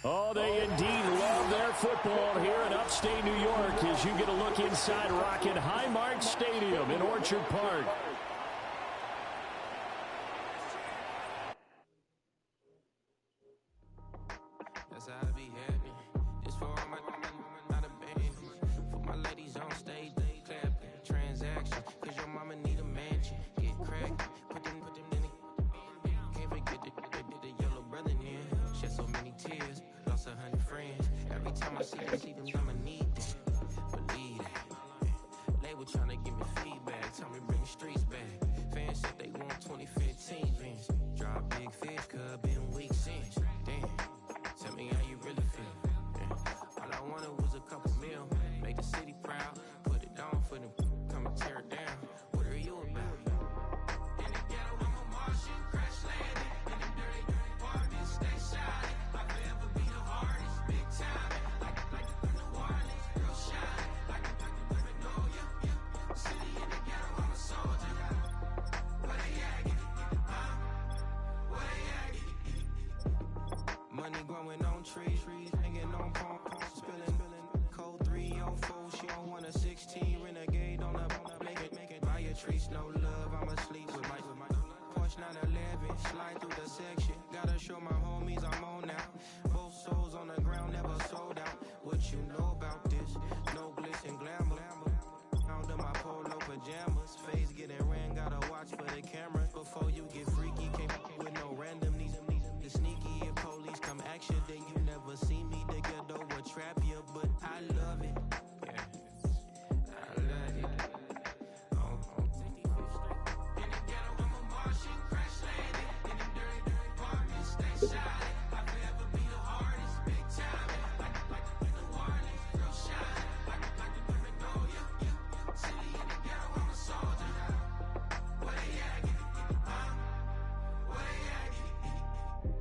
Oh, they indeed love their football here in upstate New York as you get a look inside Rocket Highmark Stadium in Orchard Park. That's how I be happy. This for all my not a band. For my ladies on stage, they clapping. Transaction, cause your mama need a mansion. Get cracked, put them in the. Can't forget the yellow brother in. Shed so many tears, lost 100 friends. Every time I see them, I'ma need them. Believe that. Label tryna give me feedback, tell me bring the streets back. Fans said they want 2015 Vince. Drop big fish, cuz been weak since. Damn. Tell me how you really feel. Yeah. All I wanted was a couple mil. Make the city proud. Put it down for them. Come and tear it down. What are you about? In the ghetto, I'm a Martian. Crash landing. In the dirty apartments. Stay shining. I forever be the hardest. Big time. Like the Warnings. Girl shine. Like the women know you. City in the ghetto, I'm a soldier. Where they at? Where they at? Money growing on trees, hanging on palm, spilling, code 304. She don't want a 16 renegade on a make it. Buy a tree, no love. I'ma sleep with my Porsche 911, slide through the section. Gotta show my homies I'm on now. Both souls on the ground, never sold out. What you know about this? No glitz and glamour. Found in my polo pajamas. Face getting ran, gotta watch for the camera. Before you get freaky, came with no random needs. The sneaky if police come action, then you never see me. The ghetto will trap you, but I love it. Yeah, I love it. In the ghetto, I'm a Martian, crash landing. In the dirty apartments, stay shining. I forever be the hardest, big time. Like the Warnings, girl shine. Like the women know you. City in the ghetto, I'm a soldier. Where they at? Where they at?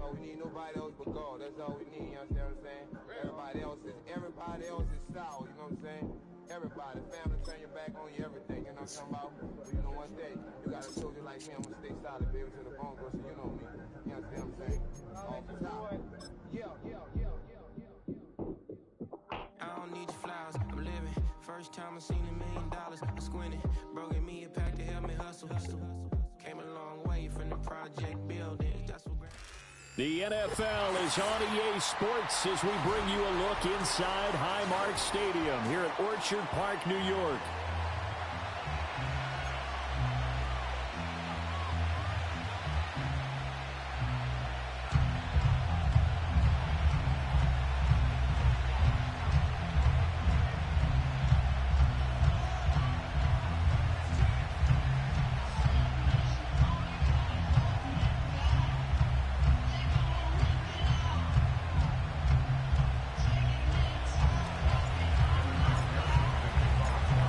Oh, we need nobody else but God. That's all we need, you understand what I'm saying? Everybody else is sour, you know what I'm saying? Everybody, family, turn your back on you, everything, you know what I'm talking about? But you know, one day, you got a soldier like me, I'm gonna stay solid, baby, to the bone, bro, so you know me. You understand what I'm saying? Off the top. Yeah. I don't need your flowers, I'm living. First time I seen $1 million, I squinted. Bro, give me a pack to help me hustle. Came a long way from the project buildings, that's what. The NFL is on EA Sports as we bring you a look inside Highmark Stadium here at Orchard Park, New York.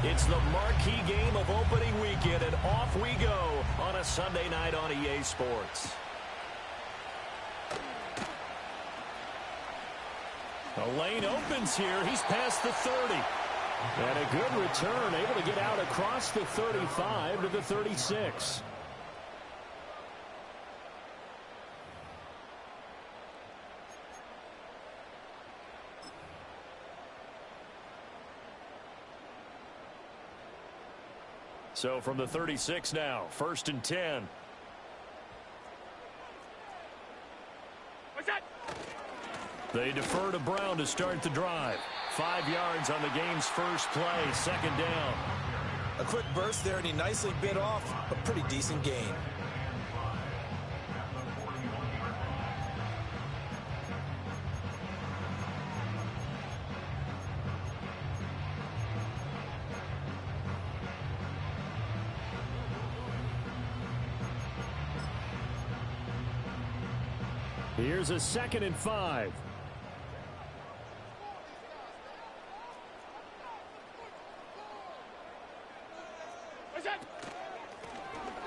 It's the marquee game of opening weekend, and off we go on a Sunday night on EA Sports. The lane opens here. He's past the 30. And a good return, able to get out across the 35 to the 36. So from the 36 now, 1st and 10. What's that? They defer to Brown to start the drive. 5 yards on the game's first play, 2nd down. A quick burst there, and he nicely bit off a pretty decent gain. Here's a 2nd and 5.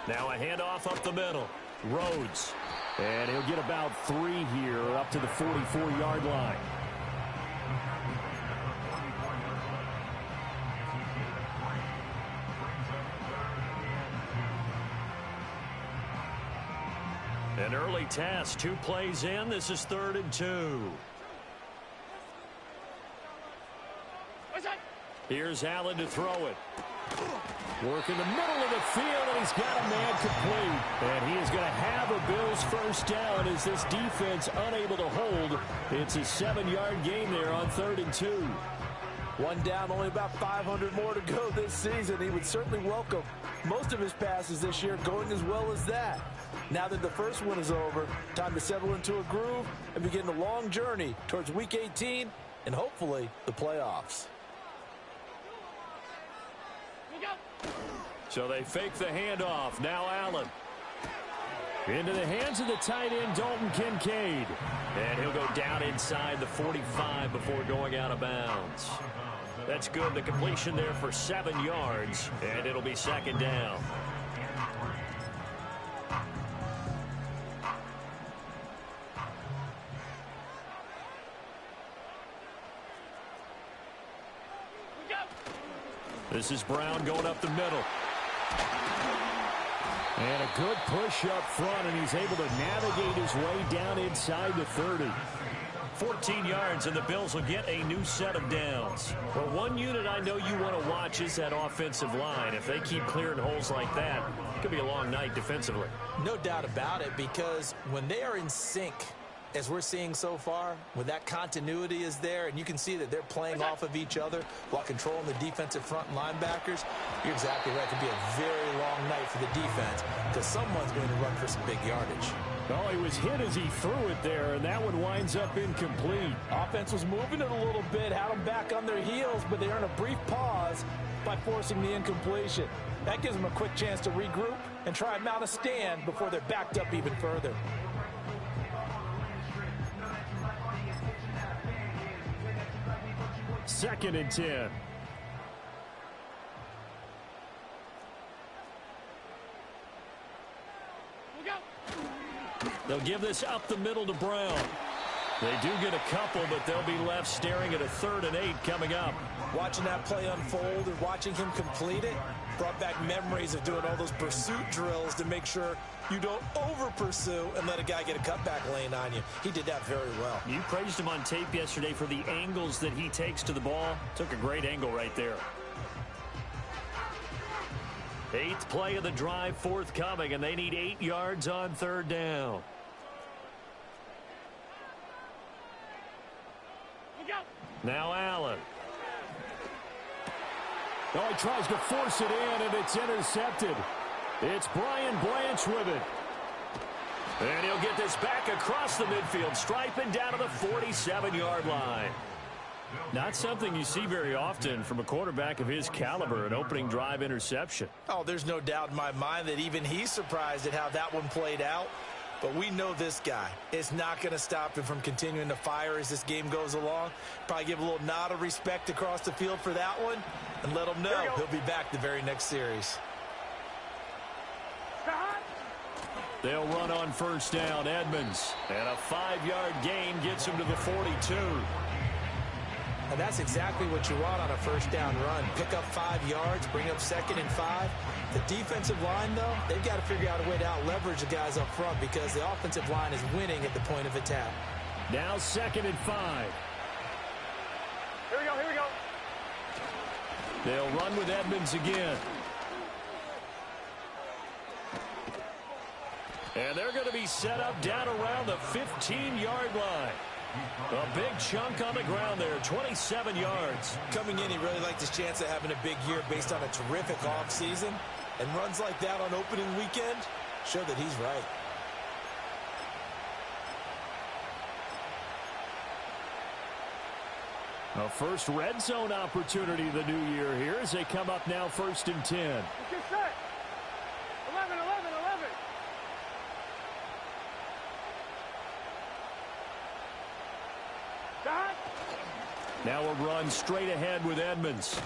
Now a handoff up the middle. Rhodes. And he'll get about 3 here up to the 44-yard line. An early task, 2 plays in. This is 3rd and 2. Here's Allen to throw it. Work in the middle of the field, and he's got a man complete. And he is going to have a Bills first down as this defense unable to hold. It's a 7-yard gain there on 3rd and 2. One down, only about 500 more to go this season. He would certainly welcome most of his passes this year going as well as that. Now that the first one is over, time to settle into a groove and begin the long journey towards Week 18 and hopefully the playoffs. So they fake the handoff. Now Allen. Into the hands of the tight end, Dalton Kincaid. And he'll go down inside the 45 before going out of bounds. That's good. The completion there for 7 yards. And it'll be 2nd down. This is Brown going up the middle. And a good push up front, and he's able to navigate his way down inside the 30. 14 yards, and the Bills will get a new set of downs. Well, one unit I know you want to watch is that offensive line. If they keep clearing holes like that, it could be a long night defensively. No doubt about it, because when they are in sync, as we're seeing so far, when that continuity is there and you can see that they're playing off of each other while controlling the defensive front linebackers, you're exactly right. It could be a very long night for the defense because someone's going to run for some big yardage. Oh, he was hit as he threw it there, and that one winds up incomplete. Offense was moving it a little bit, had them back on their heels, but they earned a brief pause by forcing the incompletion. That gives them a quick chance to regroup and try and mount a stand before they're backed up even further. Second and 10. They'll give this up the middle to Brown. They do get a couple, but they'll be left staring at a 3rd and 8 coming up. Watching that play unfold and watching him complete it brought back memories of doing all those pursuit drills to make sure you don't over-pursue and let a guy get a cutback lane on you. He did that very well. You praised him on tape yesterday for the angles that he takes to the ball. Took a great angle right there. 8th play of the drive forthcoming, and they need 8 yards on 3rd down. Now Allen. Oh, he tries to force it in, and it's intercepted. It's Brian Blanche with it. And he'll get this back across the midfield, striping down to the 47-yard line. Not something you see very often from a quarterback of his caliber, an opening drive interception. Oh, there's no doubt in my mind that even he's surprised at how that one played out. But we know this guy is not going to stop him from continuing to fire as this game goes along. Probably give a little nod of respect across the field for that one and let him know he'll be back the very next series. They'll run on 1st down, Edmonds. And a 5-yard gain gets him to the 42. And that's exactly what you want on a 1st down run. Pick up 5 yards, bring up 2nd and 5. The defensive line, though, they've got to figure out a way to out-leverage the guys up front because the offensive line is winning at the point of attack. Now 2nd and 5. Here we go, here we go. They'll run with Edmonds again. And they're going to be set up down around the 15-yard line. A big chunk on the ground there, 27 yards. Coming in, he really liked his chance of having a big year based on a terrific offseason. And runs like that on opening weekend show that he's right. A first red zone opportunity the new year here as they come up now 1st and 10. Get set. 11, 11, 11. Now a run straight ahead with Edmonds.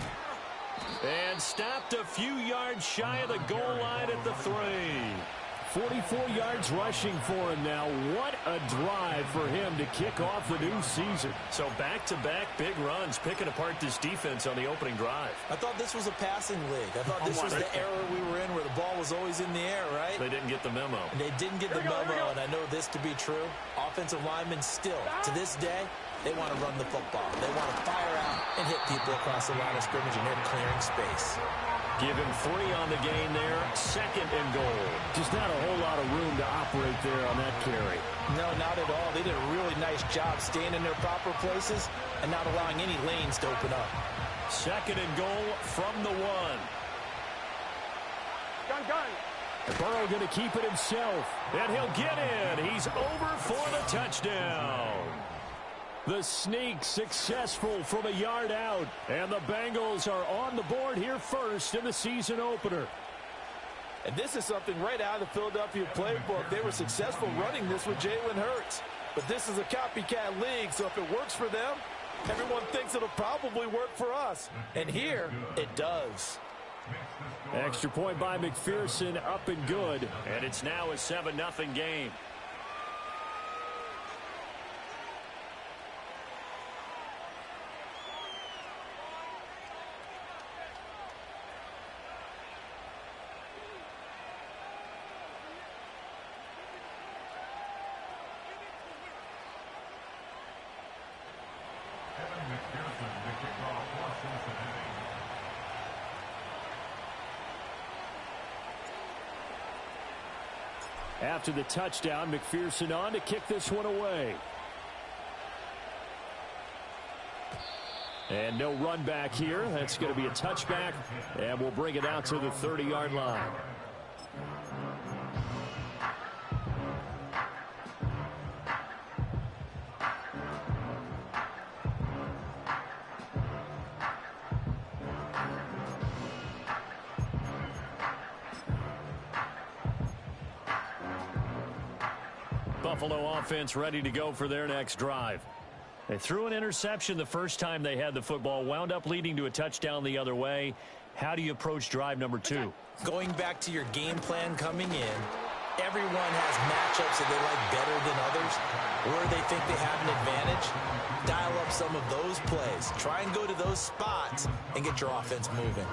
And stopped a few yards shy of the goal line at the 3. 44 yards rushing for him now. What a drive for him to kick off the new season. So back-to-back big runs, picking apart this defense on the opening drive. I thought this was a passing league. I thought this was the era we were in where the ball was always in the air, right? They didn't get the memo. And they didn't get the memo, and I know this to be true. Offensive linemen still, to this day, they want to run the football. They want to fire out and hit people across the line of scrimmage, and they're clearing space. Give him 3 on the gain there. 2nd and goal. Just not a whole lot of room to operate there on that carry. No, not at all. They did a really nice job staying in their proper places and not allowing any lanes to open up. 2nd and goal from the 1. Gun. Burrow going to keep it himself. And he'll get in. He's over for the touchdown. The sneak successful from a yard out. And the Bengals are on the board here first in the season opener. And this is something right out of the Philadelphia playbook. They were successful running this with Jalen Hurts. But this is a copycat league, so if it works for them, everyone thinks it'll probably work for us. And here, it does. Extra point by McPherson, up and good. And it's now a 7-0 game. After the touchdown, McPherson on to kick this one away. And no run back here. That's going to be a touchback, and we'll bring it out to the 30-yard line. Buffalo offense ready to go for their next drive. They threw an interception the first time they had the football, wound up leading to a touchdown the other way. How do you approach drive number 2? Going back to your game plan coming in, everyone has matchups that they like better than others. Where they think they have an advantage, dial up some of those plays. Try and go to those spots and get your offense moving.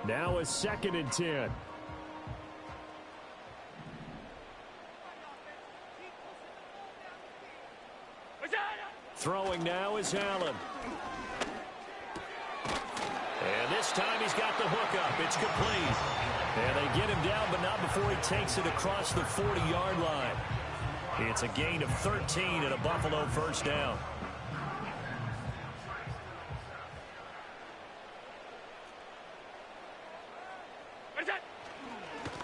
Now a 2nd and 10. Throwing now is Allen. And this time he's got the hook up. It's complete. And they get him down, but not before he takes it across the 40-yard line. It's a gain of 13 and a Buffalo first down.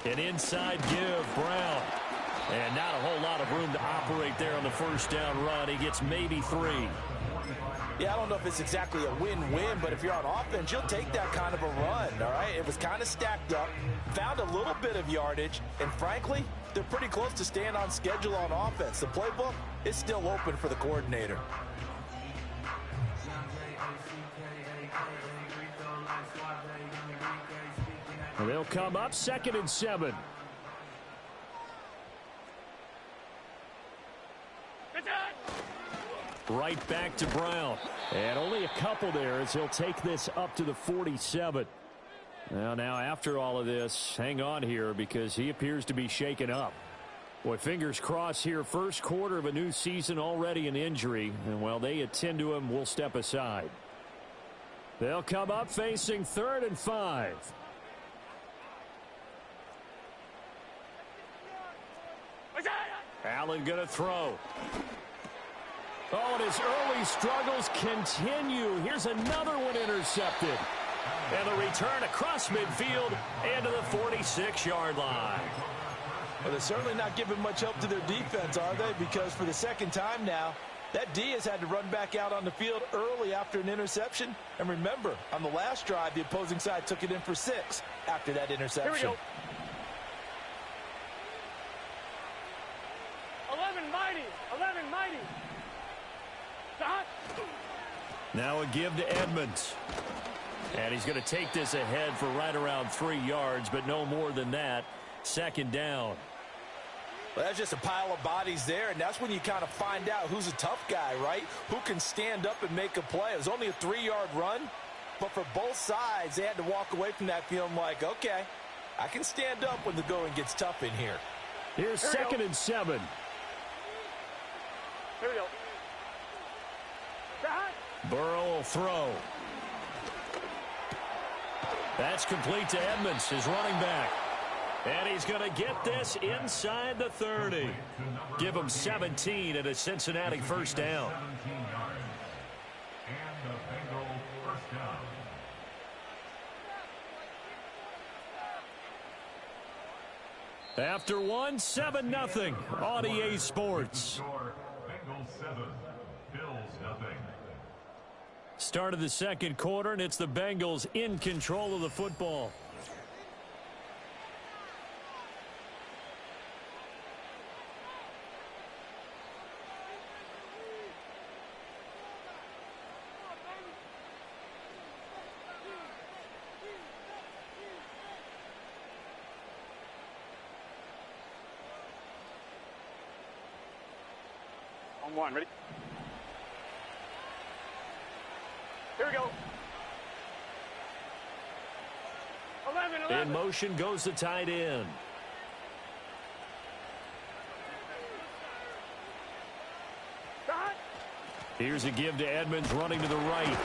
An inside give, Brown. And not a whole lot of room to operate there on the first down run. He gets maybe 3. Yeah, I don't know if it's exactly a win-win, but if you're on offense, you'll take that kind of a run, all right? It was kind of stacked up, found a little bit of yardage, and frankly, they're pretty close to staying on schedule on offense. The playbook is still open for the coordinator. They'll come up 2nd and 7. Right back to Brown. And only a couple there as he'll take this up to the 47. Now after all of this, hang on here because he appears to be shaken up. Boy, fingers crossed here. First quarter of a new season, already an injury. And while they attend to him, we'll step aside. They'll come up facing 3rd and 5. Allen going to throw. Oh, and his early struggles continue. Here's another one intercepted. And the return across midfield and to the 46-yard line. Well, they're certainly not giving much help to their defense, are they? Because for the second time now, that D has had to run back out on the field early after an interception. And remember, on the last drive, the opposing side took it in for 6 after that interception. Here we go. 11 mighty. Now a give to Edmonds. And he's going to take this ahead for right around 3 yards, but no more than that. Second down. Well, that's just a pile of bodies there, and that's when you kind of find out who's a tough guy, right? Who can stand up and make a play. It was only a 3-yard run, but for both sides, they had to walk away from that feeling like, okay, I can stand up when the going gets tough in here. Here's second and 7. Here we go. Burrow will throw. That's complete to Edmonds, his running back. And he's going to get this inside the 30. Give him 17 and a Cincinnati first down. After one, 7-0 on EA Sports. Start of the second quarter, and it's the Bengals in control of the football. On one, ready? Here we go. 11. In motion goes the tight end. Here's a give to Edmonds running to the right.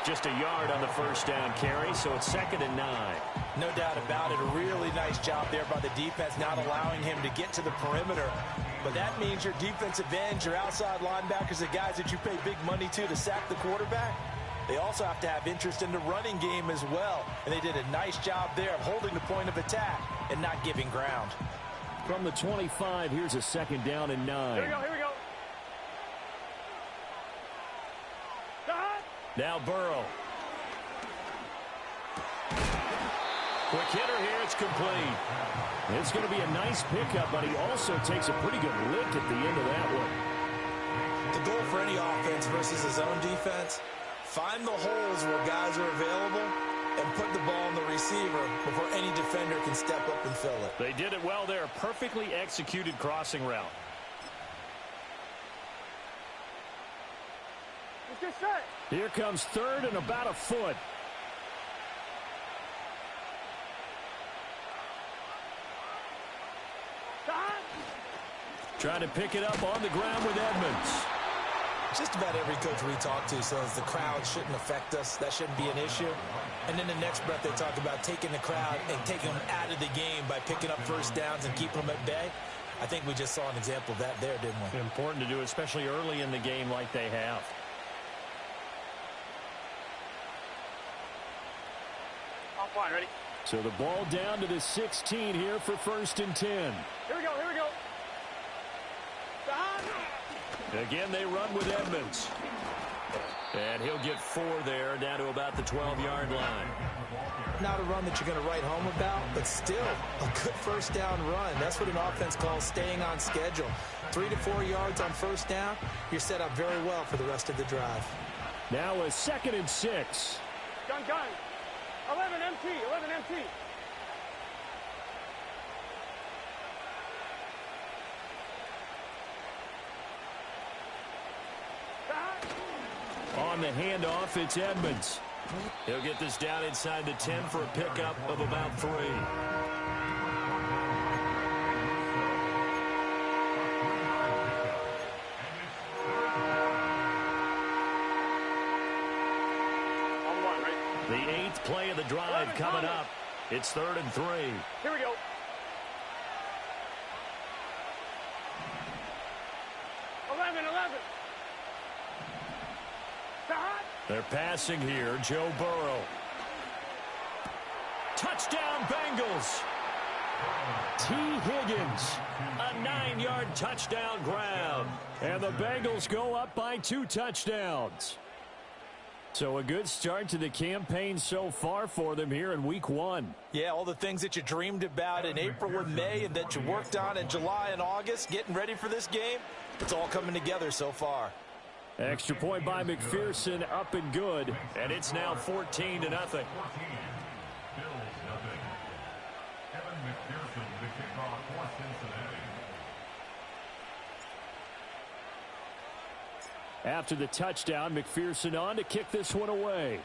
Just a yard on the first down carry, so it's 2nd and 9. No doubt about it. A really nice job there by the defense, not allowing him to get to the perimeter. But that means your defensive ends, your outside linebackers, the guys that you pay big money to sack the quarterback, they also have to have interest in the running game as well. And they did a nice job there of holding the point of attack and not giving ground. From the 25, here's a 2nd down and 9. Here we go, here we go. Now Burrow. Quick hitter here, it's complete. It's going to be a nice pickup, but he also takes a pretty good lick at the end of that one. The goal for any offense versus his own defense, find the holes where guys are available and put the ball on the receiver before any defender can step up and fill it. They did it well there. Perfectly executed crossing route. Let's get set. Here comes 3rd and about a foot. Trying to pick it up on the ground with Edmonds. Just about every coach we talk to says the crowd shouldn't affect us. That shouldn't be an issue. And then the next breath they talk about taking the crowd and taking them out of the game by picking up first downs and keeping them at bay. I think we just saw an example of that there, didn't we? Important to do, especially early in the game like they have. On one, ready? So the ball down to the 16 here for 1st and 10. Here we go, here we go. Again, they run with Edmonds. And he'll get 4 there, down to about the 12-yard line. Not a run that you're going to write home about, but still a good first down run. That's what an offense calls staying on schedule. 3 to 4 yards on first down, you're set up very well for the rest of the drive. Now a 2nd and 6. Gun. 11 empty. On the handoff, it's Edmonds. He'll get this down inside the 10 for a pickup of about 3. On one, right? The 8th play of the drive coming up. It's 3rd and 3. Here we go. 11. They're passing here. Joe Burrow. Touchdown, Bengals. T. Higgins. A 9-yard touchdown grab. And the Bengals go up by 2 touchdowns. So a good start to the campaign so far for them here in week 1. Yeah, all the things that you dreamed about in April and May and that you worked on in July and August, getting ready for this game, it's all coming together so far. Extra point by McPherson, up and good. And it's now 14-0. After the touchdown, McPherson on to kick this one away.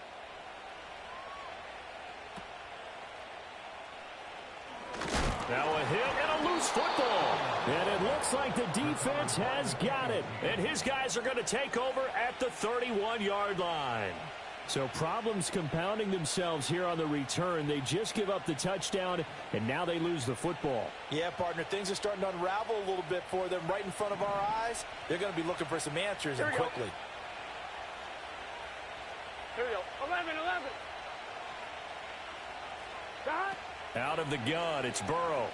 Now a hit and a loose football. And it looks like the defense has got it. And his guys are going to take over at the 31-yard line. So problems compounding themselves here on the return. They just give up the touchdown, and now they lose the football. Yeah, partner, things are starting to unravel a little bit for them right in front of our eyes. They're going to be looking for some answers and quickly. Here we go. 11. Shot. Out of the gun, it's Burrow.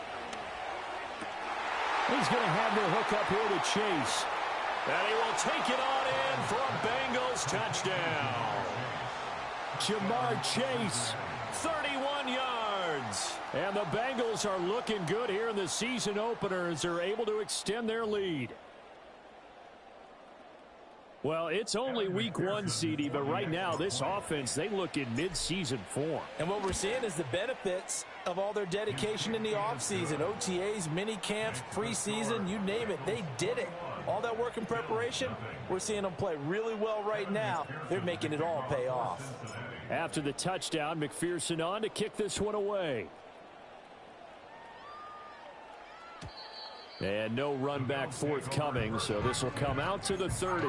He's going to have the hook up here to Chase. And he will take it on in for a Bengals touchdown. Jamar Chase, 31 yards. And the Bengals are looking good here in the season opener as they're able to extend their lead. Well, it's only week 1, CD, but right now this offense, they look in mid-season form. And what we're seeing is the benefits of all their dedication in the offseason. OTAs, mini camps, preseason, you name it, they did it. All that work and preparation, we're seeing them play really well right now. They're making it all pay off. After the touchdown, McPherson on to kick this one away. And no run back forthcoming, so this will come out to the 30.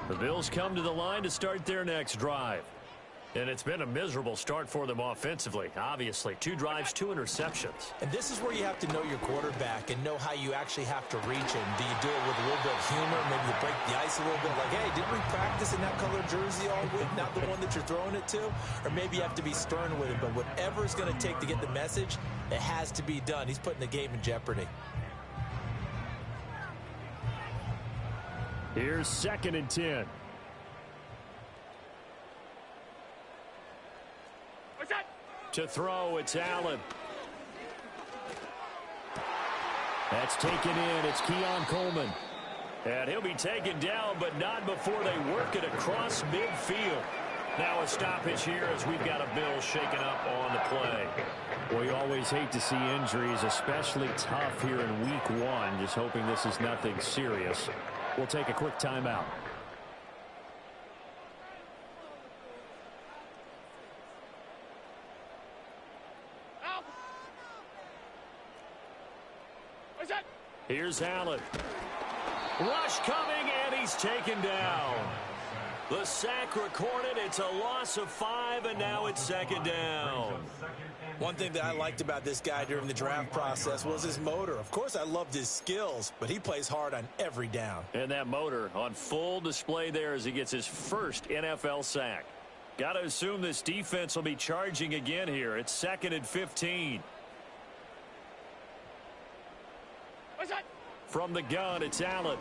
The Bills come to the line to start their next drive. And it's been a miserable start for them offensively, obviously. 2 drives, 2 interceptions. And this is where you have to know your quarterback and know how you actually have to reach him. Do you do it with a little bit of humor? Maybe you break the ice a little bit like, hey, didn't we practice in that color jersey all week, not the one that you're throwing it to? Or maybe you have to be stern with it. But whatever it's going to take to get the message, it has to be done. He's putting the game in jeopardy. Here's 2nd and 10. To throw, it's Allen. That's taken in. It's Keon Coleman. And he'll be taken down, but not before they work it across midfield. Now a stoppage here as we've got a Bill shaken up on the play. Well, you always hate to see injuries, especially tough here in week 1. Just hoping this is nothing serious. We'll take a quick timeout. Here's Allen. Rush coming, and he's taken down. The sack recorded. It's a loss of 5, and now it's 2nd down. One thing that I liked about this guy during the draft process was his motor. Of course, I loved his skills, but he plays hard on every down. And that motor on full display there as he gets his first NFL sack. Got to assume this defense will be charging again here. It's 2nd and 15. From the gun, it's Allen.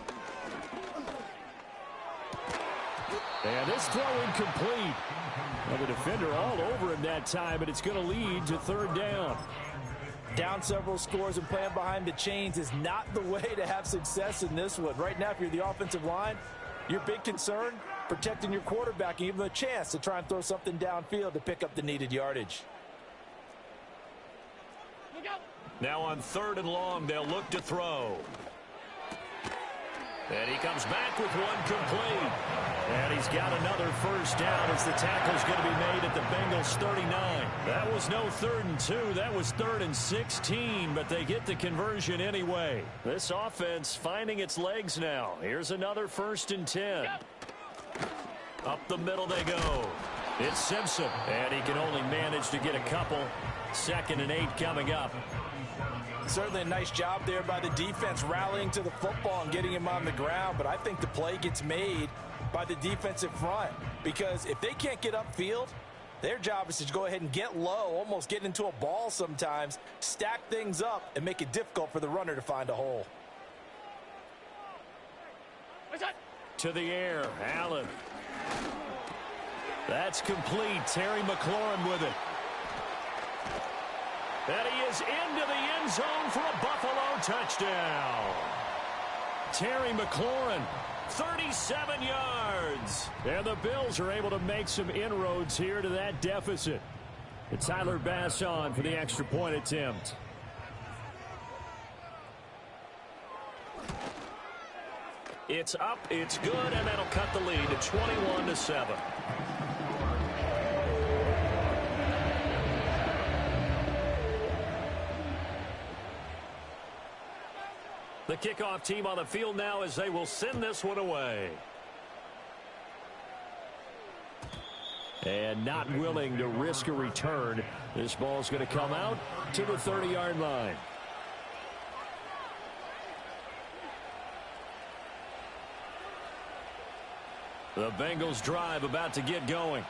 And this throw incomplete. Well, the defender all over him that time, but it's going to lead to 3rd down. Down several scores and playing behind the chains is not the way to have success in this one. Right now, if you're the offensive line, your big concern, protecting your quarterback and give him a chance to try and throw something downfield to pick up the needed yardage. Now on 3rd and long, they'll look to throw. And he comes back with one complete. And he's got another first down as the tackle's going to be made at the Bengals 39. That was no 3rd and 2. That was 3rd and 16, but they get the conversion anyway. This offense finding its legs now. Here's another 1st and 10. Up the middle they go. It's Simpson, and he can only manage to get a couple. 2nd and 8 coming up. Certainly a nice job there by the defense rallying to the football and getting him on the ground, but I think the play gets made by the defensive front because if they can't get upfield, their job is to go ahead and get low, almost get into a ball sometimes, stack things up, and make it difficult for the runner to find a hole. To the air, Allen. That's complete. Terry McLaurin with it. And he is into the end zone for a Buffalo touchdown. Terry McLaurin, 37 yards. And the Bills are able to make some inroads here to that deficit. And Tyler Bass on for the extra point attempt. It's up, it's good, and that'll cut the lead to 21-7. The kickoff team on the field now as they will send this one away. And not willing to risk a return. This ball's going to come out to the 30-yard line. The Bengals drive about to get going.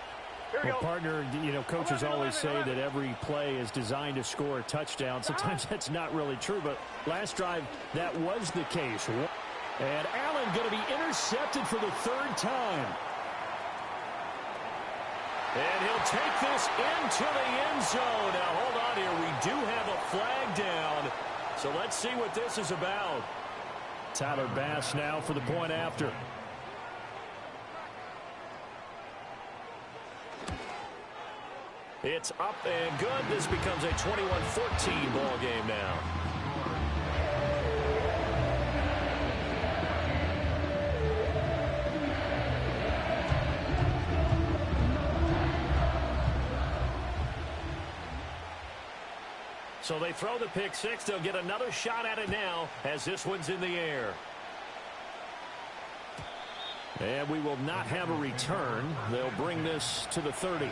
Well, partner, coaches always say that every play is designed to score a touchdown. Sometimes that's not really true, but last drive, that was the case. And Allen going to be intercepted for the third time. And he'll take this into the end zone. Now, hold on here. We do have a flag down. So let's see what this is about. Tyler Bass now for the point after. It's up and good. This becomes a 21-14 ball game now. So they throw the pick six. They'll get another shot at it now as this one's in the air. And we will not have a return. They'll bring this to the 30.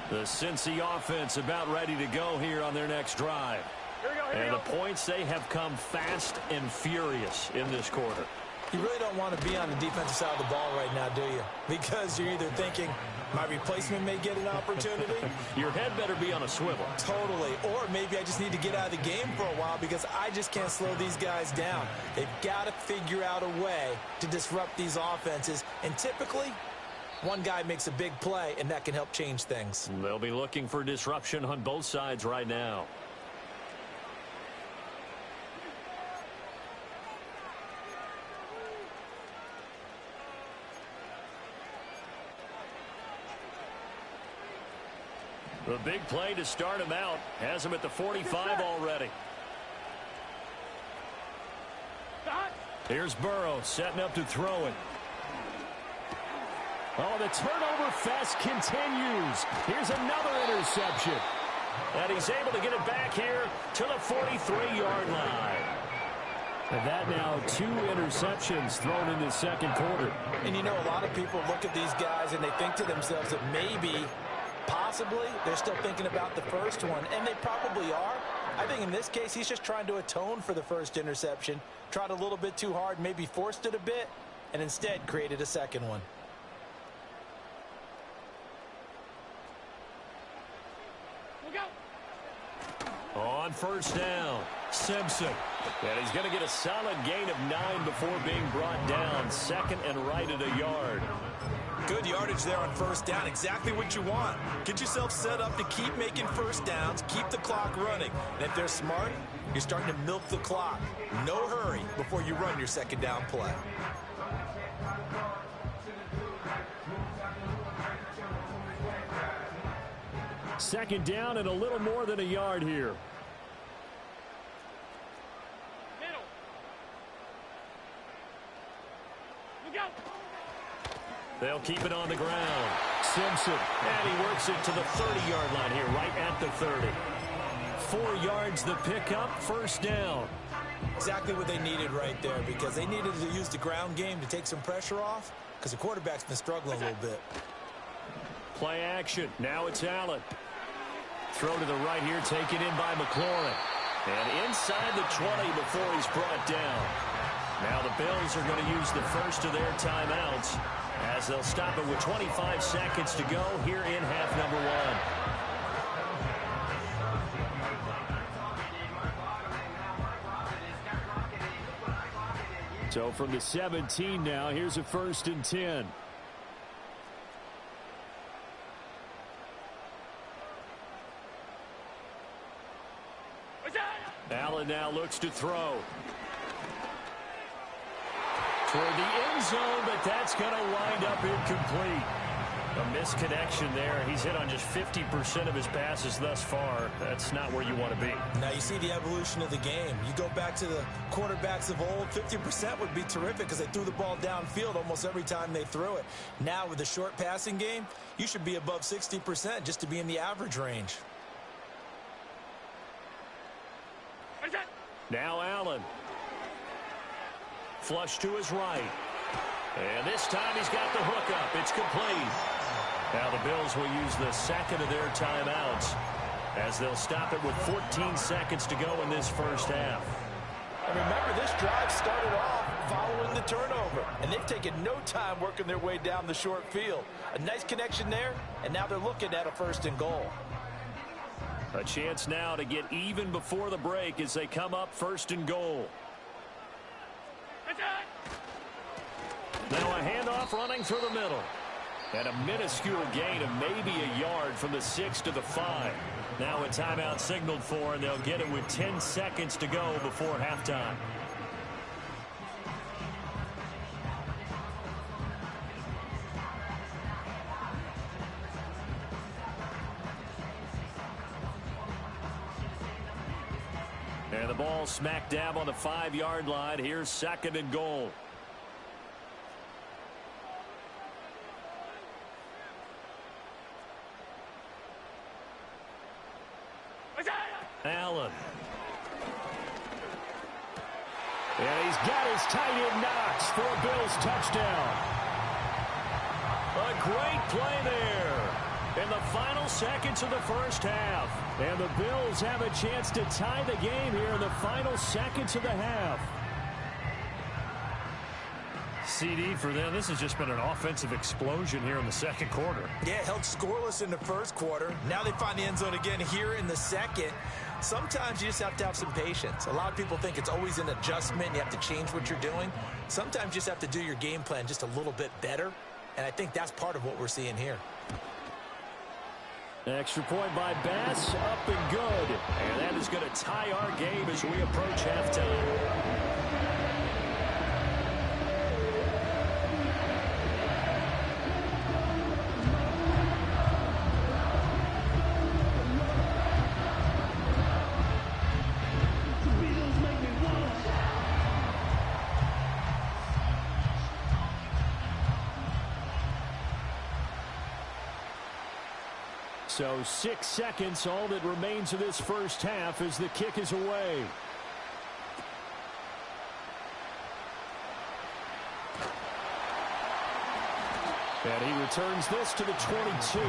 The Cincy offense about ready to go here on their next drive. And the points, they have come fast and furious in this quarter. You really don't want to be on the defensive side of the ball right now, do you? Because you're either thinking, my replacement may get an opportunity. Your head better be on a swivel. Totally. Or maybe I just need to get out of the game for a while because I just can't slow these guys down. They've got to figure out a way to disrupt these offenses. And typically, one guy makes a big play, and that can help change things. They'll be looking for disruption on both sides right now. The big play to start him out has him at the 45 already. Here's Burrow setting up to throw it. Oh, the turnover fest continues. Here's another interception. And he's able to get it back here to the 43-yard line. And that now 2 interceptions thrown in the second quarter. And a lot of people look at these guys and they think to themselves that maybe, possibly, they're still thinking about the first one. And they probably are. I think in this case, he's just trying to atone for the first interception. Tried a little bit too hard, maybe forced it a bit, and instead created a second one. On first down, Simpson. And he's going to get a solid gain of 9 before being brought down. Second and right at a yard. Good yardage there on first down. Exactly what you want. Get yourself set up to keep making first downs, keep the clock running. And if they're smart, you're starting to milk the clock. No hurry before you run your second down play. Second down and a little more than a yard here. Middle. Look out. They'll keep it on the ground. Simpson. And he works it to the 30-yard line here, right at the 30. 4 yards the pickup, first down. Exactly what they needed right there because they needed to use the ground game to take some pressure off because the quarterback's been struggling a little bit. Play action. Now it's Allen. Throw to the right here, taken in by McLaurin. And inside the 20 before he's brought down. Now the Bills are going to use the first of their timeouts as they'll stop it with 25 seconds to go here in half number 1. So from the 17 now, here's a 1st and 10. Allen now looks to throw. Toward the end zone, but that's going to wind up incomplete. A misconnection there. He's hit on just 50% of his passes thus far. That's not where you want to be. Now you see the evolution of the game. You go back to the quarterbacks of old, 50% would be terrific because they threw the ball downfield almost every time they threw it. Now with the short passing game, you should be above 60% just to be in the average range. Now Allen. Flush to his right. And this time he's got the hook up. It's complete. Now the Bills will use the second of their timeouts as they'll stop it with 14 seconds to go in this first half. And remember, this drive started off following the turnover, and they've taken no time working their way down the short field. A nice connection there, and now they're looking at a 1st and goal. A chance now to get even before the break as they come up 1st and goal. Now a handoff running through the middle. And a minuscule gain of maybe a yard from the 6 to the 5. Now a timeout signaled for, and they'll get it with 10 seconds to go before halftime. And the ball smack dab on the 5-yard line. Here's 2nd and goal. Allen. And he's got his tight end Knox for a Bills touchdown. A great play there in the final seconds of the first half. And the Bills have a chance to tie the game here in the final seconds of the half. CD for them. This has just been an offensive explosion here in the second quarter. Yeah, held scoreless in the first quarter. Now they find the end zone again here in the second. Sometimes you just have to have some patience. A lot of people think it's always an adjustment. You have to change what you're doing. Sometimes you just have to do your game plan just a little bit better. And I think that's part of what we're seeing here. Extra point by Bass, up and good. And that is going to tie our game as we approach halftime. So 6 seconds, all that remains of this first half as the kick is away. And he returns this to the 22.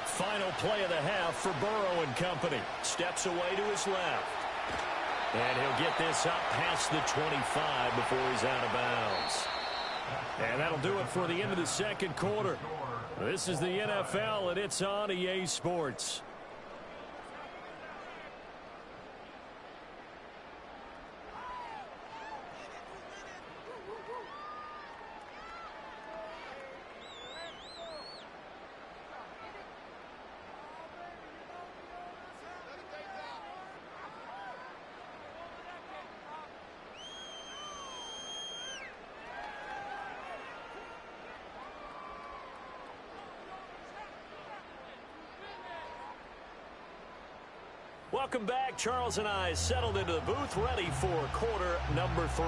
Final play of the half for Burrow and company. Steps away to his left. And he'll get this up past the 25 before he's out of bounds. And that'll do it for the end of the second quarter. This is the NFL, and it's on EA Sports. Welcome back. Charles and I settled into the booth, ready for quarter number 3.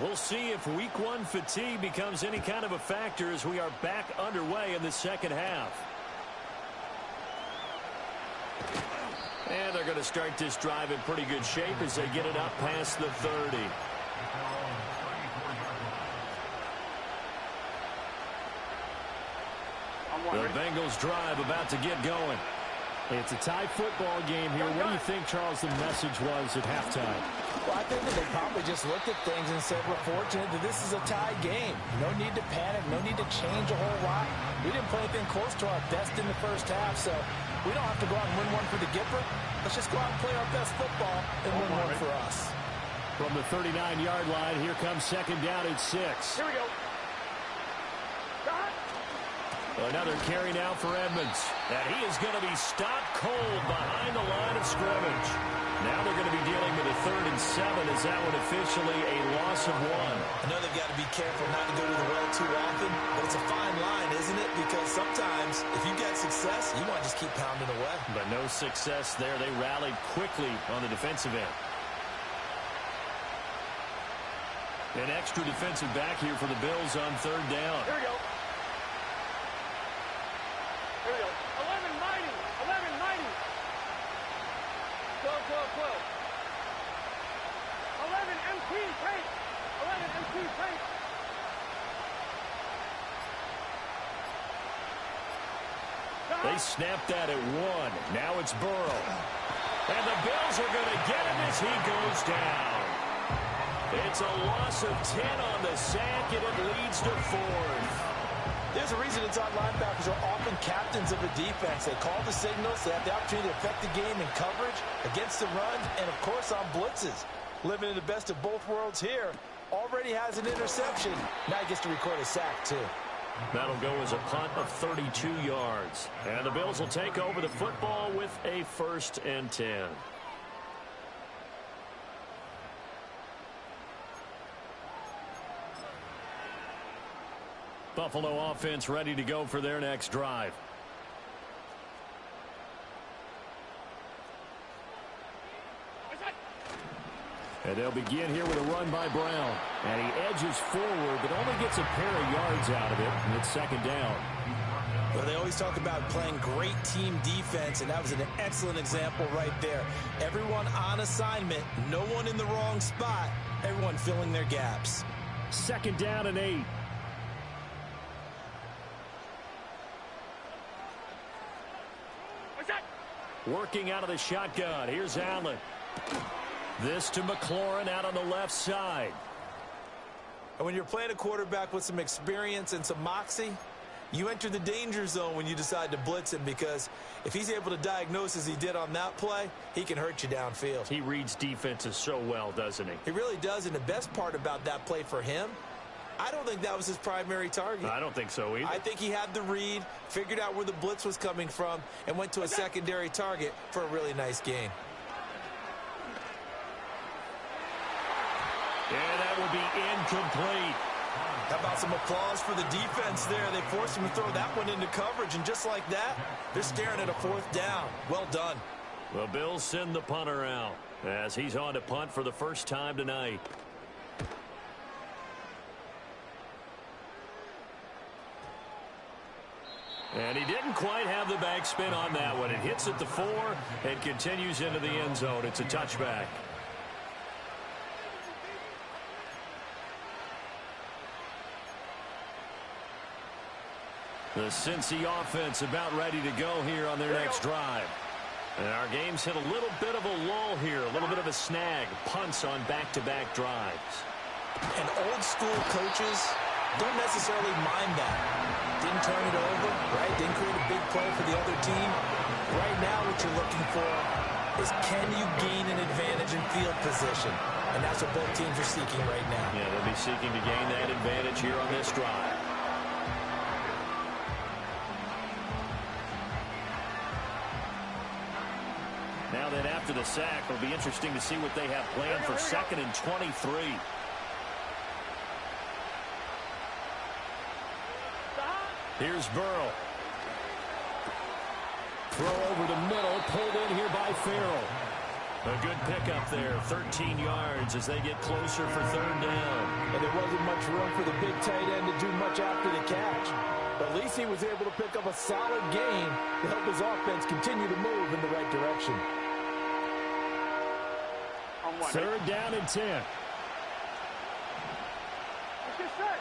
We'll see if week one fatigue becomes any kind of a factor as we are back underway in the second half. And they're going to start this drive in pretty good shape as they get it up past the 30. The Bengals drive about to get going. It's a tie football game here. What do you think, Charles, the message was at halftime? Well, I think that they probably just looked at things and said, we're fortunate that this is a tie game. No need to panic. No need to change a whole lot. We didn't play anything close to our best in the first half, so we don't have to go out and win one for the Gipper. Let's just go out and play our best football and win one for us. From the 39-yard line, here comes second down at 6. Here we go. Another carry now for Edmonds. And he is going to be stopped cold behind the line of scrimmage. Now they're going to be dealing with a 3rd and 7 as that one officially a loss of 1. I know they've got to be careful not to go to the well too often, but it's a fine line, isn't it? Because sometimes if you get success, you want to just keep pounding away. But no success there. They rallied quickly on the defensive end. An extra defensive back here for the Bills on 3rd down. Here we go. Here we go. 11 mighty. 11 mighty. 12, 12, 12. 11 MP paint. 11 MP paint. They snapped that at 1. Now it's Burrow. And the Bills are going to get him as he goes down. It's a loss of 10 on the sack, and it leads to 4th. There's a reason inside linebackers are often captains of a defense. They call the signals. They have the opportunity to affect the game in coverage, against the run, and, of course, on blitzes. Living in the best of both worlds here. Already has an interception. Now he gets to record a sack, too. That'll go as a punt of 32 yards. And the Bills will take over the football with a 1st and 10. Buffalo offense ready to go for their next drive. And they'll begin here with a run by Brown. And he edges forward, but only gets a pair of yards out of it. And it's 2nd down. Well, they always talk about playing great team defense, and that was an excellent example right there. Everyone on assignment, no one in the wrong spot, everyone filling their gaps. 2nd down and 8. Working out of the shotgun. Here's Allen. This to McLaurin out on the left side. And when you're playing a quarterback with some experience and some moxie, you enter the danger zone when you decide to blitz him, because if he's able to diagnose as he did on that play, he can hurt you downfield. He reads defenses so well, doesn't he? He really does, and the best part about that play for him, I don't think that was his primary target. I don't think so either. I think he had the read, figured out where the blitz was coming from, and went to a secondary target for a really nice gain. And that will be incomplete. How about some applause for the defense there? They forced him to throw that one into coverage, and just like that, they're staring at a 4th down. Well done. The Bills send the punter out as he's on to punt for the first time tonight. And he didn't quite have the backspin on that one. It hits at the 4 and continues into the end zone. It's a touchback. The Cincy offense about ready to go here on their next drive. And our game's hit a little bit of a lull here, a little bit of a snag. Punts on back-to-back drives. And old school coaches don't necessarily mind that. Didn't turn it over, right? Didn't create a big play for the other team. Right now what you're looking for is, can you gain an advantage in field position? And that's what both teams are seeking right now. Yeah, they'll be seeking to gain that advantage here on this drive. Now then, after the sack, it'll be interesting to see what they have planned for 2nd and 23. Here's Burrow. Throw over the middle, pulled in here by Farrell. A good pickup there, 13 yards as they get closer for third down. And there wasn't much room for the big tight end to do much after the catch. But at least he was able to pick up a solid gain to help his offense continue to move in the right direction. Third down and 10. Let's get set.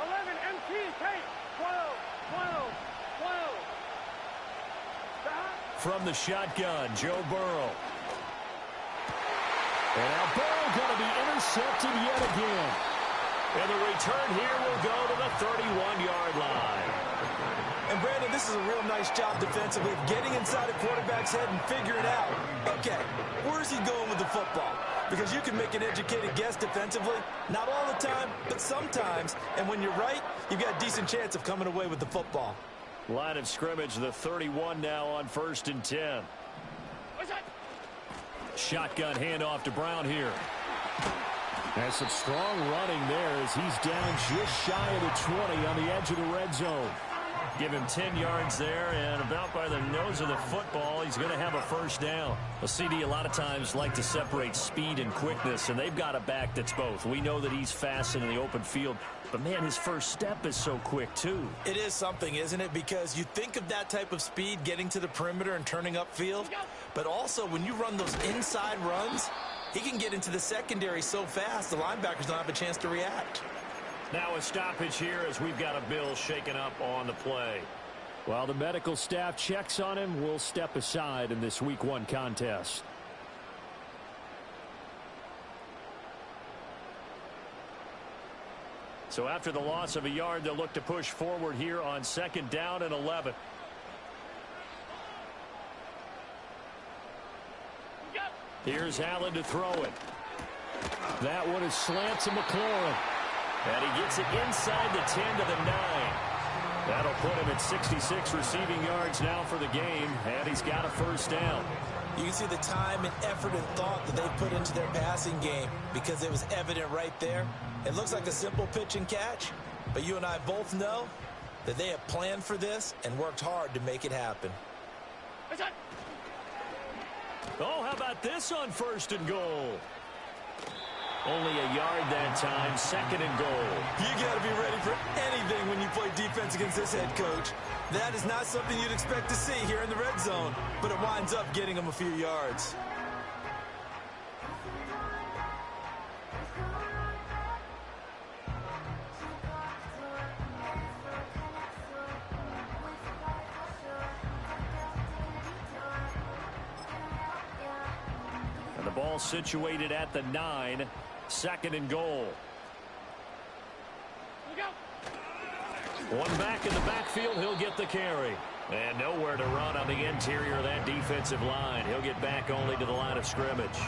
11 MT, tape. 12, 12, 12. Stop. From the shotgun, Joe Burrow. And now Burrow going to be intercepted yet again. And the return here will go to the 31-yard line. And Brandon, this is a real nice job defensively of getting inside a quarterback's head and figuring out, okay, where's he going with the football? Because you can make an educated guess defensively, not all the time, but sometimes. And when you're right, you've got a decent chance of coming away with the football. Line of scrimmage, the 31 now on 1st and 10. Shotgun handoff to Brown here. Has some strong running there as he's down just shy of the 20 on the edge of the red zone. Give him 10 yards there, and about by the nose of the football, he's going to have a first down. A CD a lot of times like to separate speed and quickness, and they've got a back that's both. We know that he's fast in the open field, but, man, his first step is so quick, too. It is something, isn't it? Because you think of that type of speed getting to the perimeter and turning upfield, but also when you run those inside runs, he can get into the secondary so fast the linebackers don't have a chance to react. Now a stoppage here as we've got a Bill shaken up on the play. While the medical staff checks on him, we'll step aside in this Week 1 contest. So after the loss of a yard, they'll look to push forward here on 2nd down and 11. Here's Allen to throw it. That one is slant to McLaurin. And he gets it inside the 10 to the 9. That'll put him at 66 receiving yards now for the game, and he's got a first down. You can see the time and effort and thought that they put into their passing game because it was evident right there. It looks like a simple pitch and catch, but you and I both know that they have planned for this and worked hard to make it happen. Oh, how about this on 1st and goal? Only a yard that time, 2nd and goal. You got to be ready for anything when you play defense against this head coach. That is not something you'd expect to see here in the red zone, but it winds up getting them a few yards. And the ball situated at the 9, 2nd and goal. One back in the backfield, he'll get the carry. And nowhere to run on the interior of that defensive line. He'll get back only to the line of scrimmage.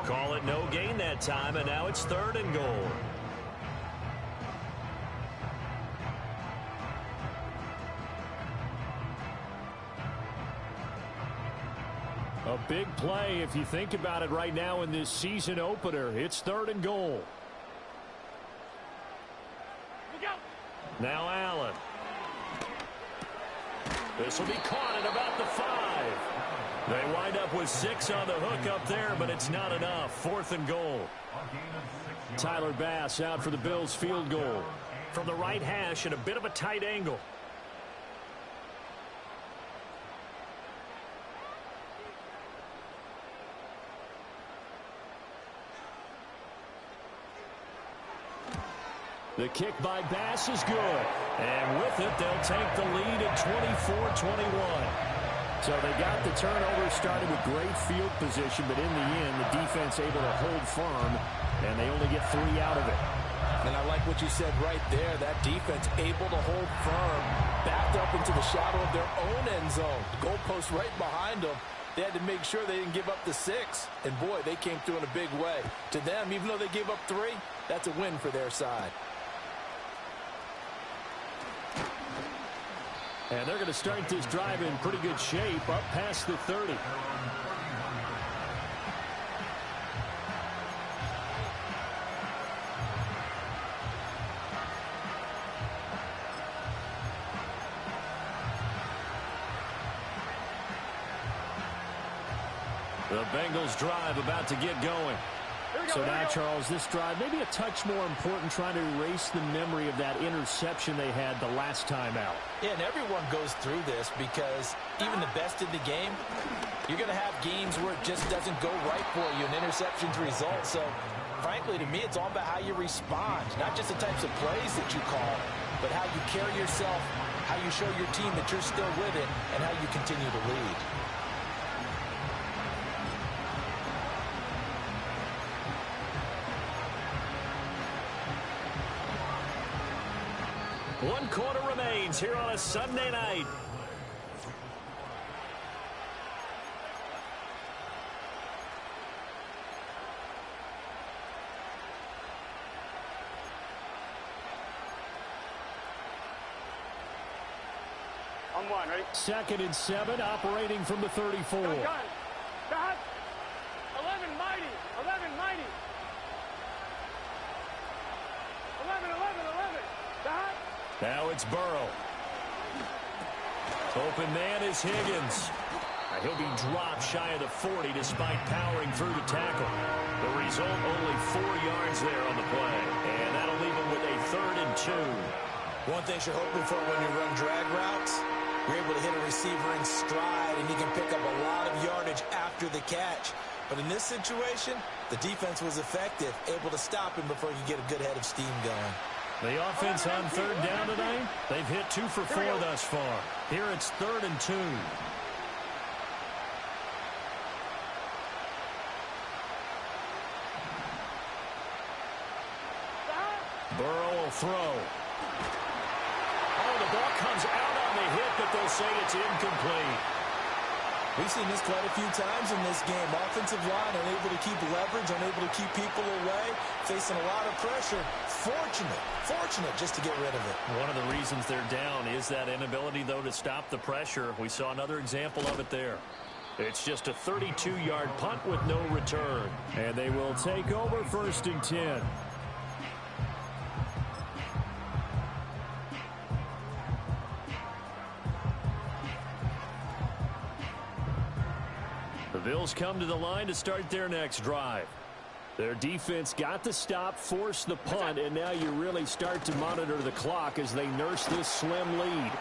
Call it no gain that time, and now it's 3rd and goal. A big play if you think about it right now in this season opener. It's 3rd and goal. Now Allen. This will be caught at about the 5. They wind up with 6 on the hook up there, but it's not enough. 4th and goal. Tyler Bass out for the Bills field goal. From the right hash at a bit of a tight angle. The kick by Bass is good. And with it, they'll take the lead at 24-21. So they got the turnover started with great field position, but in the end, the defense able to hold firm, and they only get 3 out of it. And I like what you said right there. That defense able to hold firm, backed up into the shadow of their own end zone. The goalpost right behind them. They had to make sure they didn't give up the 6. And, boy, they came through in a big way. To them, even though they gave up 3, that's a win for their side. And they're going to start this drive in pretty good shape up past the 30. The Bengals drive about to get going. So now, Charles, this drive maybe a touch more important, trying to erase the memory of that interception they had the last time out. Yeah, and everyone goes through this because even the best in the game, you're going to have games where it just doesn't go right for you, and interceptions result. So, frankly, to me, it's all about how you respond, not just the types of plays that you call, but how you carry yourself, how you show your team that you're still with it, and how you continue to lead. One quarter remains here on a Sunday night. On one, ready? 2nd and 7, operating from the 34. Gun. Got 11 mighty. 11 mighty. 11. Got. Now it's Burrow. Open man is Higgins. He'll be dropped shy of the 40 despite powering through to tackle. The result, only 4 yards there on the play. And that'll leave him with a 3rd and 2. One thing you're hoping for when you run drag routes, you're able to hit a receiver in stride, and you can pick up a lot of yardage after the catch. But in this situation, the defense was effective, able to stop him before you get a good head of steam going. The offense on 3rd down tonight, they've hit 2 for 4 thus far. Here it's 3rd and 2. Burrow will throw. Oh, the ball comes out on the hit, but they'll say it's incomplete. We've seen this quite a few times in this game. Offensive line unable to keep leverage, unable to keep people away, facing a lot of pressure. Fortunate just to get rid of it. One of the reasons they're down is that inability, though, to stop the pressure. We saw another example of it there. It's just a 32-yard punt with no return. And they will take over 1st and 10. The Bills come to the line to start their next drive. Their defense got the stop, forced the punt, and now you really start to monitor the clock as they nurse this slim lead.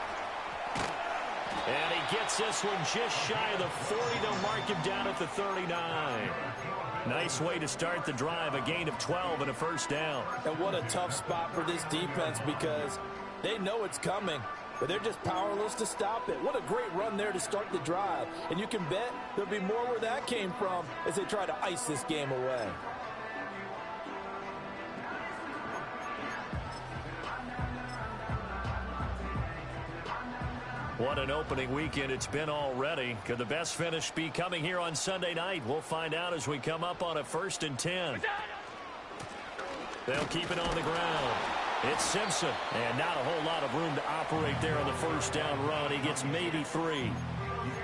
And he gets this one just shy of the 40 to mark him down at the 39. Nice way to start the drive, a gain of 12 and a 1st down. And what a tough spot for this defense because they know it's coming, but they're just powerless to stop it. What a great run there to start the drive. And you can bet there'll be more where that came from as they try to ice this game away. What an opening weekend it's been already. Could the best finish be coming here on Sunday night? We'll find out as we come up on a 1st and 10. They'll keep it on the ground. It's Simpson, and not a whole lot of room to operate there on the 1st down run. He gets maybe 3.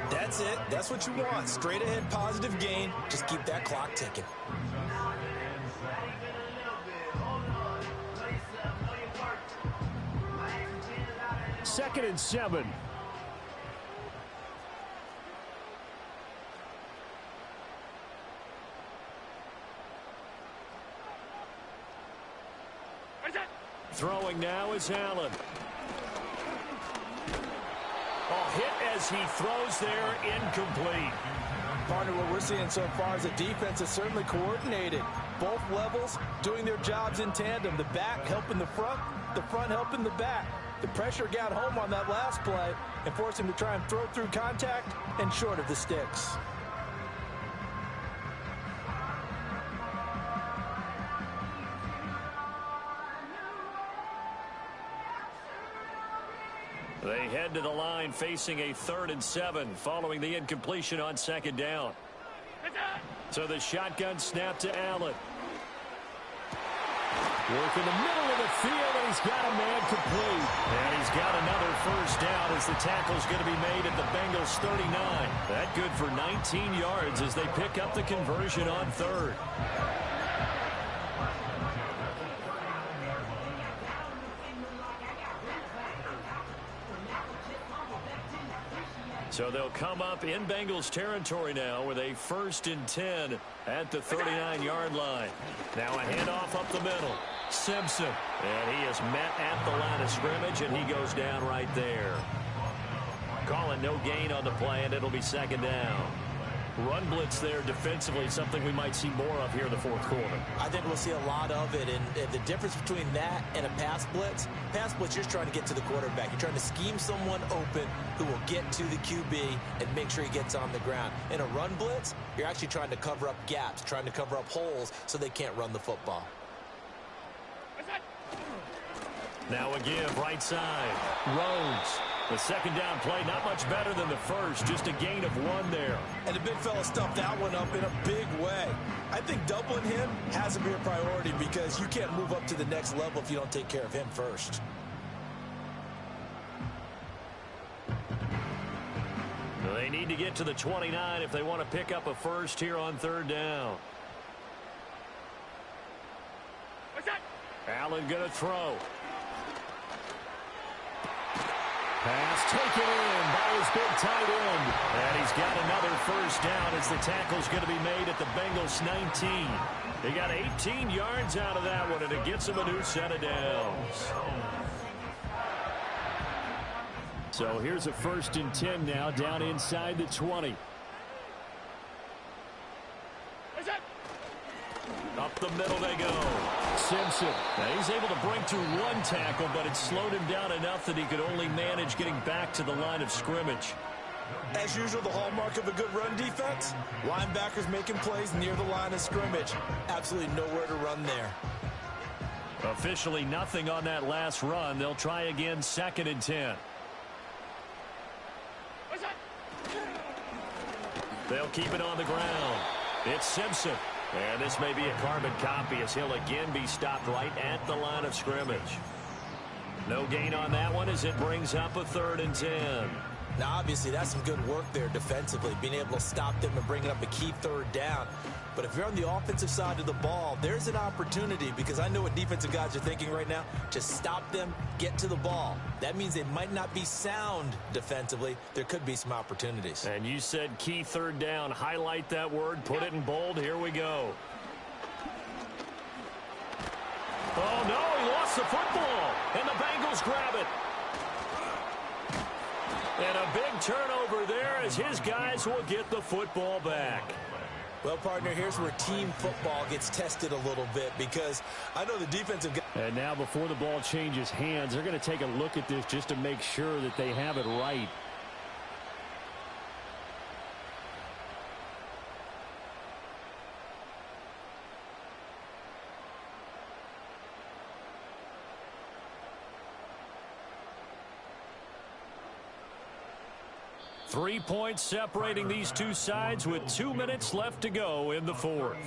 That's it. That's what you want. Straight ahead positive gain. Just keep that clock ticking. Second and 7. Throwing now is Allen. Oh, hit as he throws there, incomplete. Partner, what we're seeing so far is the defense is certainly coordinated. Both levels doing their jobs in tandem. The back helping the front helping the back. The pressure got home on that last play and forced him to try and throw through contact and short of the sticks. They head to the line facing a 3rd and 7 following the incompletion on 2nd down. So the shotgun snap to Allen. Work in the middle of the field, and he's got a man complete. And he's got another 1st down as the tackle's going to be made at the Bengals 39. That good for 19 yards as they pick up the conversion on 3rd. So they'll come up in Bengals territory now with a 1st and 10 at the 39-yard line. Now a handoff up the middle. Simpson. And he is met at the line of scrimmage, and he goes down right there. Calling no gain on the play, and it'll be 2nd down. Run blitz there defensively, something we might see more of here in the 4th quarter. I think we'll see a lot of it, and the difference between that and a pass blitz, you're just trying to get to the quarterback. You're trying to scheme someone open who will get to the QB and make sure he gets on the ground. In a run blitz, you're actually trying to cover up gaps, trying to cover up holes so they can't run the football. Now a give, right side. Rhodes. The 2nd down play, not much better than the first, just a gain of 1 there. And the big fella stuffed that one up in a big way. I think doubling him has to be a priority because you can't move up to the next level if you don't take care of him first. They need to get to the 29 if they want to pick up a first here on 3rd down. Allen going to throw. Pass taken in by his big tight end. And he's got another 1st down as the tackle's going to be made at the Bengals 19. They got 18 yards out of that one, and it gets them a new set of downs. So here's a 1st and 10 now, down inside the 20. Up the middle they go. Simpson. Now he's able to break through 1 tackle, but it slowed him down enough that he could only manage getting back to the line of scrimmage. As usual, the hallmark of a good run defense, linebackers making plays near the line of scrimmage. Absolutely nowhere to run there. Officially nothing on that last run. They'll try again, 2nd and 10. They'll keep it on the ground. It's Simpson. And this may be a carbon copy as he'll again be stopped right at the line of scrimmage. No gain on that one as it brings up a 3rd and 10. Now, obviously, that's some good work there defensively, being able to stop them and bringing up a key 3rd down. But if you're on the offensive side of the ball, there's an opportunity because I know what defensive guys are thinking right now. Just stop them, get to the ball. That means they might not be sound defensively. There could be some opportunities. And you said key 3rd down. Highlight that word. Put it in bold. Here we go. Oh, no. He lost the football. And the Bengals grab it. And a big turnover there as his guys will get the football back. Well, partner, here's where team football gets tested a little bit because I know the defensive guys. And now before the ball changes hands, they're going to take a look at this just to make sure that they have it right. Three points separating these two sides with 2 minutes left to go in the 4th.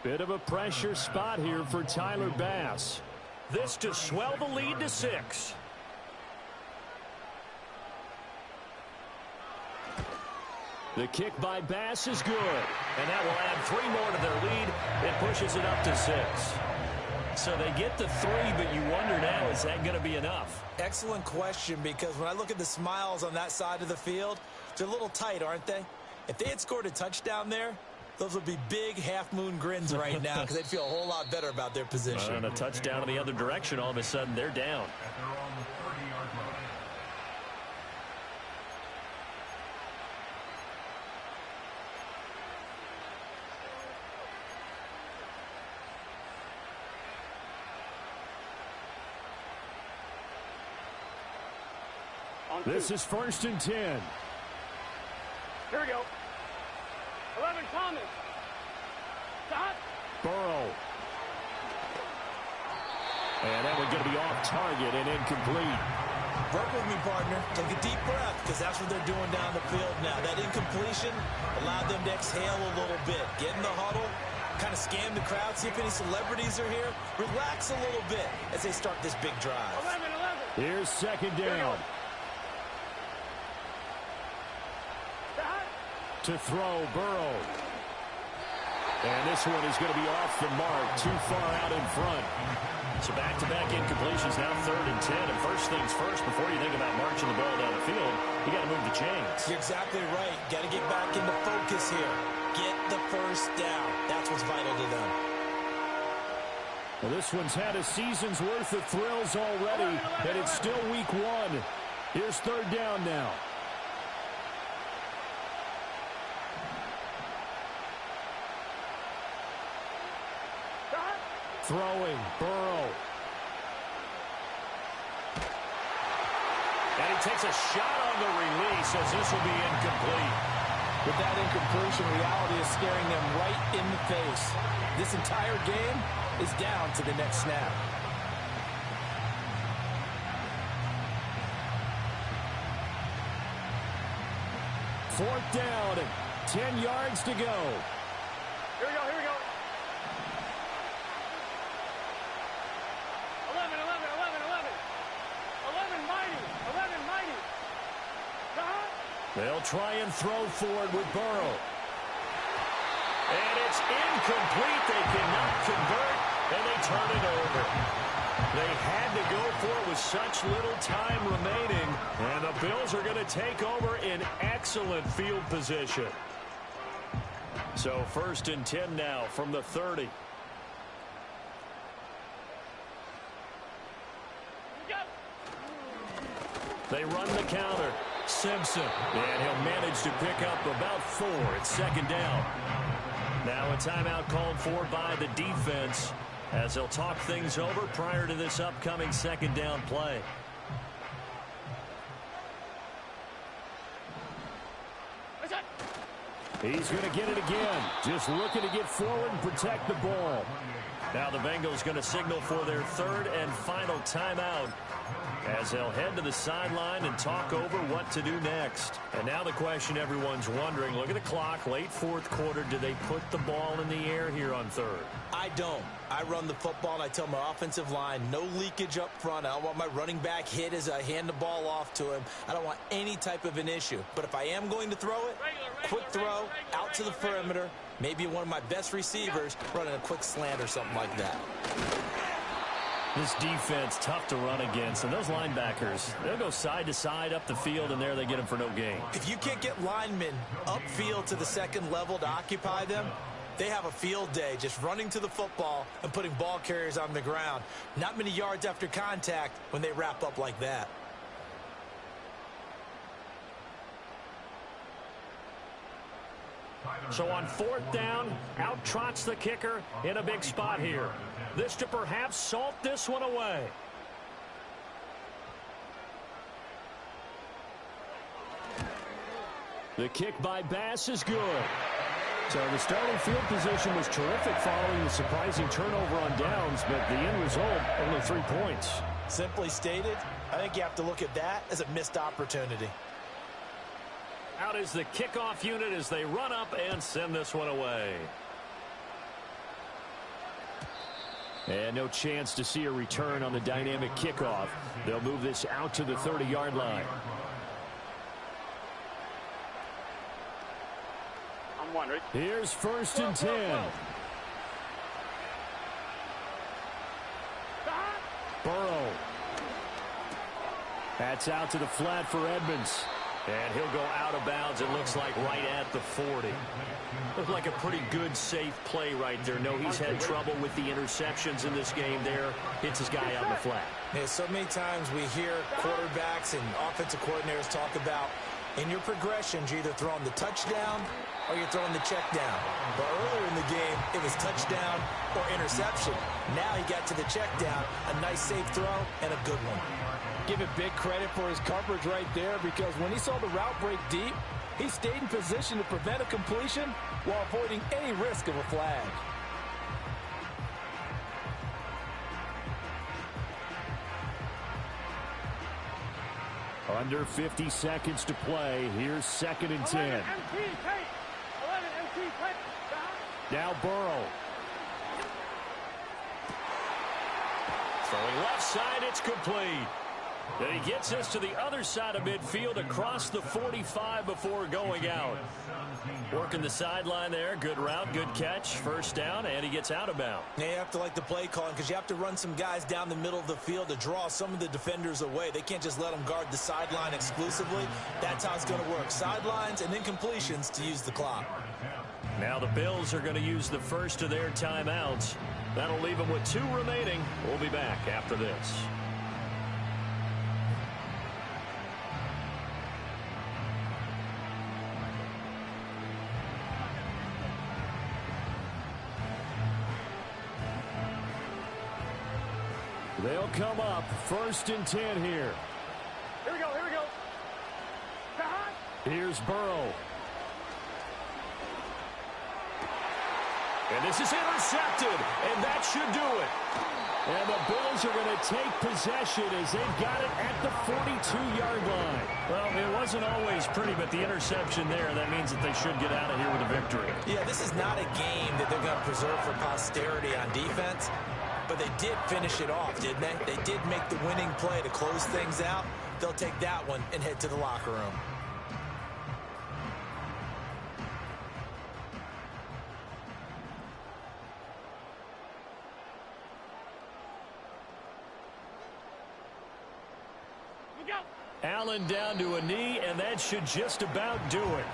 Bit of a pressure spot here for Tyler Bass. This to swell the lead to 6. The kick by Bass is good. And that will add 3 more to their lead. It pushes it up to 6. So they get the 3, but you wonder now, is that going to be enough? Excellent question, because when I look at the smiles on that side of the field, they're a little tight, aren't they? If they had scored a touchdown there, those would be big half-moon grins right now because they'd feel a whole lot better about their position. And a touchdown in the other direction, all of a sudden they're down. This is 1st and 10. Here we go. 11 Thomas. Stop. Burrow. And that one's going to be off target and incomplete. Work with me, partner. Take a deep breath because that's what they're doing down the field now. That incompletion allowed them to exhale a little bit. Get in the huddle, kind of scan the crowd, see if any celebrities are here. Relax a little bit as they start this big drive. 11. Here's 2nd down. To throw, Burrow. And this one is going to be off the mark, too far out in front. So back-to-back incompletions, now 3rd and 10. And first things first, before you think about marching the ball down the field, you got to move the chains. You're exactly right. Got to get back into focus here. Get the first down. That's what's vital to them. Well, this one's had a season's worth of thrills already, and it's still week 1. Here's 3rd down now. Throwing, Burrow. And he takes a shot on the release as this will be incomplete. With that incompletion, reality is staring them right in the face. This entire game is down to the next snap. Fourth down, 10 yards to go. Here we go, here we go. 11, mighty. They'll try and throw forward with Burrow. And it's incomplete. They cannot convert, and they turn it over. They had to go for it with such little time remaining, and the Bills are going to take over in excellent field position. So 1st and 10 now from the 30. They run the counter. Simpson, and he'll manage to pick up about 4. It's 2nd down. Now a timeout called for by the defense as they'll talk things over prior to this upcoming 2nd down play. He's going to get it again. Just looking to get forward and protect the ball. Now the Bengals going to signal for their 3rd and final timeout as they'll head to the sideline and talk over what to do next. And now the question everyone's wondering, look at the clock, late 4th quarter, do they put the ball in the air here on 3rd? I don't. I run the football, and I tell my offensive line, no leakage up front. I don't want my running back hit as I hand the ball off to him. I don't want any type of an issue. But if I am going to throw it, quick throw, out to the perimeter, maybe one of my best receivers running a quick slant or something like that. This defense, tough to run against. And those linebackers, they'll go side to side up the field, and there they get them for no gain. If you can't get linemen upfield to the 2nd level to occupy them, they have a field day just running to the football and putting ball carriers on the ground. Not many yards after contact when they wrap up like that. So on 4th down, out trots the kicker in a big spot here. This to perhaps salt this one away. The kick by Bass is good. So the starting field position was terrific following the surprising turnover on downs, but the end result, only 3 points. Simply stated, I think you have to look at that as a missed opportunity. Out is the kickoff unit as they run up and send this one away. And no chance to see a return on the dynamic kickoff. They'll move this out to the 30-yard line. I'm wondering. Here's 1st and 10. Burrow. That's out to the flat for Edmonds. And he'll go out of bounds, it looks like, right at the 40. Looked like a pretty good, safe play right there. No, he's had trouble with the interceptions in this game there. Hits his guy on the flat. Yeah, so many times we hear quarterbacks and offensive coordinators talk about in your progressions, you're either throwing the touchdown or you're throwing the check down. But earlier in the game, it was touchdown or interception. Now he got to the check down, a nice safe throw, and a good one. Give it big credit for his coverage right there, because when he saw the route break deep, he stayed in position to prevent a completion while avoiding any risk of a flag. Under 50 seconds to play. Here's 2nd and 10. Now Burrow. Throwing left side, it's complete. And he gets us to the other side of midfield across the 45 before going out. Working the sideline there. Good route, good catch. First down, and he gets out of bounds. Now you have to like the play calling because you have to run some guys down the middle of the field to draw some of the defenders away. They can't just let them guard the sideline exclusively. That's how it's going to work. Sidelines and then completions to use the clock. Now the Bills are going to use the first of their timeouts. That'll leave them with 2 remaining. We'll be back after this. They'll come up 1st and 10 here. Here we go, here we go. Here's Burrow. And this is intercepted, and that should do it. And the Bills are going to take possession as they've got it at the 42-yard line. Well, it wasn't always pretty, but the interception there, that means that they should get out of here with a victory. Yeah, this is not a game that they're going to preserve for posterity on defense, but they did finish it off, didn't they? They did make the winning play to close things out. They'll take that one and head to the locker room. Allen down to a knee, and that should just about do it.